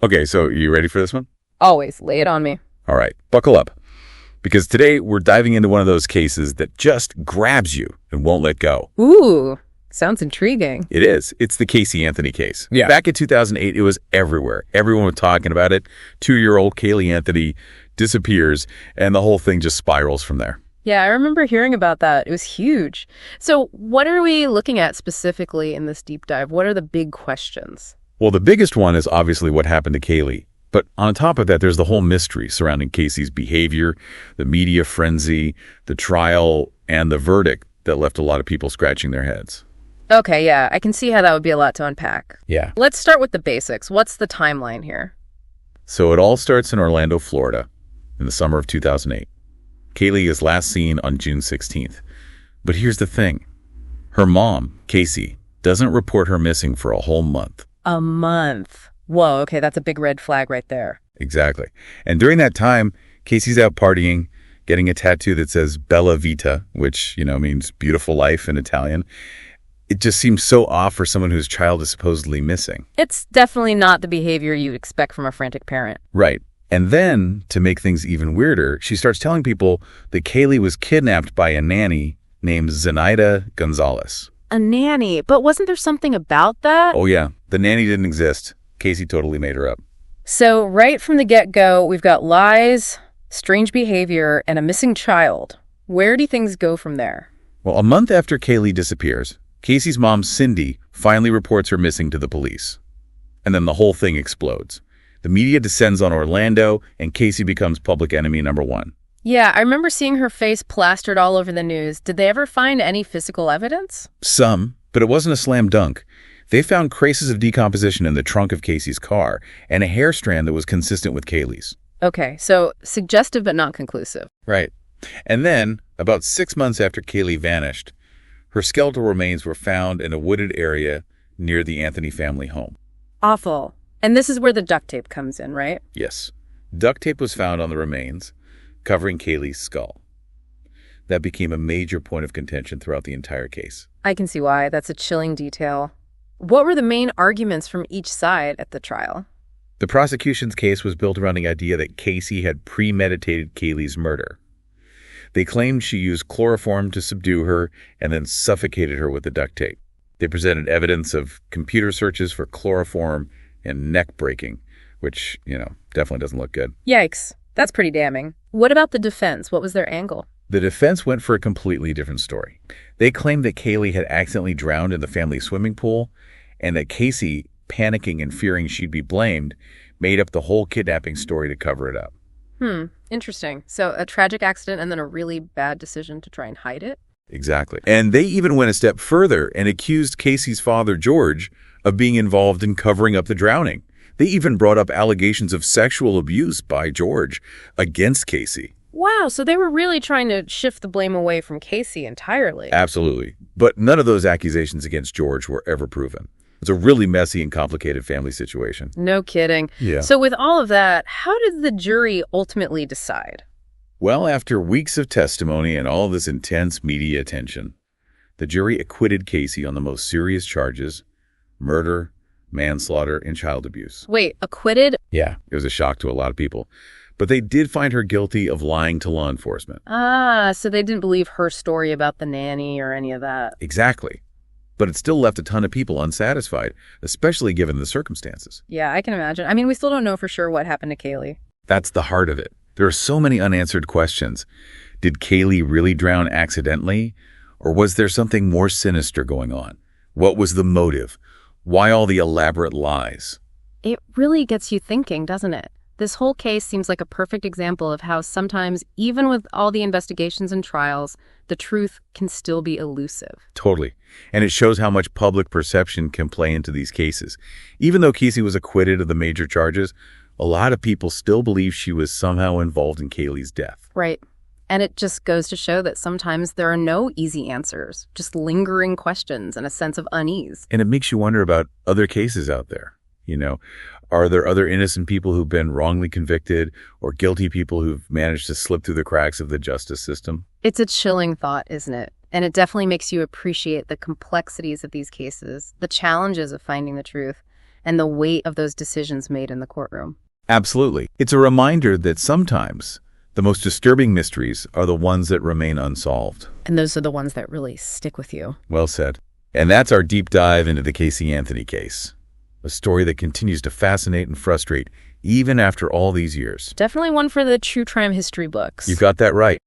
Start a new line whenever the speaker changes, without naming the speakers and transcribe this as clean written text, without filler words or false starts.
Okay, so you ready for this one?
Always. Lay it on me.
All right, buckle up. Because today we're diving into one of those cases that just grabs you and won't let go.
Ooh, sounds intriguing.
It is. It's the Casey Anthony case.
Yeah.
Back in 2008, it was everywhere. Everyone was talking about it. 2-year-old Caylee Anthony disappears, and the whole thing just spirals from there.
Yeah, I remember hearing about that. It was huge. So what are we looking at specifically in this deep dive? What are the big questions?
Well, the biggest one is obviously what happened to Caylee. But on top of that, there's the whole mystery surrounding Casey's behavior, the media frenzy, the trial, and the verdict that left a lot of people scratching their heads.
Okay, yeah, I can see how that would be a lot to unpack.
Yeah.
Let's start with the basics. What's the timeline here?
So it all starts in Orlando, Florida, in the summer of 2008. Caylee is last seen on June 16th. But here's the thing. Her mom, Casey, doesn't report her missing for a whole month.
A month. Whoa, okay, that's a big red flag right there.
Exactly. And during that time, Casey's out partying, getting a tattoo that says Bella Vita, which, means beautiful life in Italian. It just seems so off for someone whose child is supposedly missing.
It's definitely not the behavior you'd expect from a frantic parent.
Right. And then, to make things even weirder, she starts telling people that Caylee was kidnapped by a nanny named Zenaida Gonzalez.
A nanny? But wasn't there something about that?
Oh, yeah. The nanny didn't exist. Casey totally made her up.
So right from the get-go, we've got lies, strange behavior, and a missing child. Where do things go from there?
Well, a month after Caylee disappears, Casey's mom, Cindy, finally reports her missing to the police. And then the whole thing explodes. The media descends on Orlando, and Casey becomes public enemy number one.
Yeah, I remember seeing her face plastered all over the news. Did they ever find any physical evidence?
Some, but it wasn't a slam dunk. They found traces of decomposition in the trunk of Casey's car and a hair strand that was consistent with Caylee's.
Okay, so suggestive but not conclusive.
Right. And then, about 6 months after Caylee vanished, her skeletal remains were found in a wooded area near the Anthony family home.
Awful. And this is where the duct tape comes in, right?
Yes. Duct tape was found on the remains, covering Caylee's skull. That became a major point of contention throughout the entire case.
I can see why. That's a chilling detail. What were the main arguments from each side at the trial?
The prosecution's case was built around the idea that Casey had premeditated Caylee's murder. They claimed she used chloroform to subdue her and then suffocated her with the duct tape. They presented evidence of computer searches for chloroform and neck breaking, which, definitely doesn't look good.
Yikes. That's pretty damning. What about the defense? What was their angle?
The defense went for a completely different story. They claimed that Caylee had accidentally drowned in the family swimming pool and that Casey, panicking and fearing she'd be blamed, made up the whole kidnapping story to cover it up.
Interesting. So a tragic accident and then a really bad decision to try and hide it?
Exactly. And they even went a step further and accused Casey's father, George, of being involved in covering up the drowning. They even brought up allegations of sexual abuse by George against Casey.
Wow, so they were really trying to shift the blame away from Casey entirely.
Absolutely. But none of those accusations against George were ever proven. It's a really messy and complicated family situation.
No kidding.
Yeah.
So with all of that, how did the jury ultimately decide?
Well, after weeks of testimony and all this intense media attention, the jury acquitted Casey on the most serious charges: murder, manslaughter, and child abuse.
Wait, acquitted?
Yeah.
It was a shock to a lot of people. But they did find her guilty of lying to law enforcement.
Ah, so they didn't believe her story about the nanny or any of that.
Exactly. But it still left a ton of people unsatisfied, especially given the circumstances.
Yeah, I can imagine. I mean, we still don't know for sure what happened to Caylee.
That's the heart of it. There are so many unanswered questions. Did Caylee really drown accidentally? Or was there something more sinister going on? What was the motive? Why all the elaborate lies?
It really gets you thinking, doesn't it? This whole case seems like a perfect example of how sometimes, even with all the investigations and trials, the truth can still be elusive.
Totally. And it shows how much public perception can play into these cases. Even though Casey was acquitted of the major charges, a lot of people still believe she was somehow involved in Caylee's death.
Right. And it just goes to show that sometimes there are no easy answers, just lingering questions and a sense of unease.
And it makes you wonder about other cases out there. Are there other innocent people who've been wrongly convicted or guilty people who've managed to slip through the cracks of the justice system?
It's a chilling thought, isn't it? And it definitely makes you appreciate the complexities of these cases, the challenges of finding the truth, and the weight of those decisions made in the courtroom.
Absolutely. It's a reminder that sometimes the most disturbing mysteries are the ones that remain unsolved.
And those are the ones that really stick with you.
Well said. And that's our deep dive into the Casey Anthony case, a story that continues to fascinate and frustrate even after all these years.
Definitely one for the true crime history books.
You've got that right.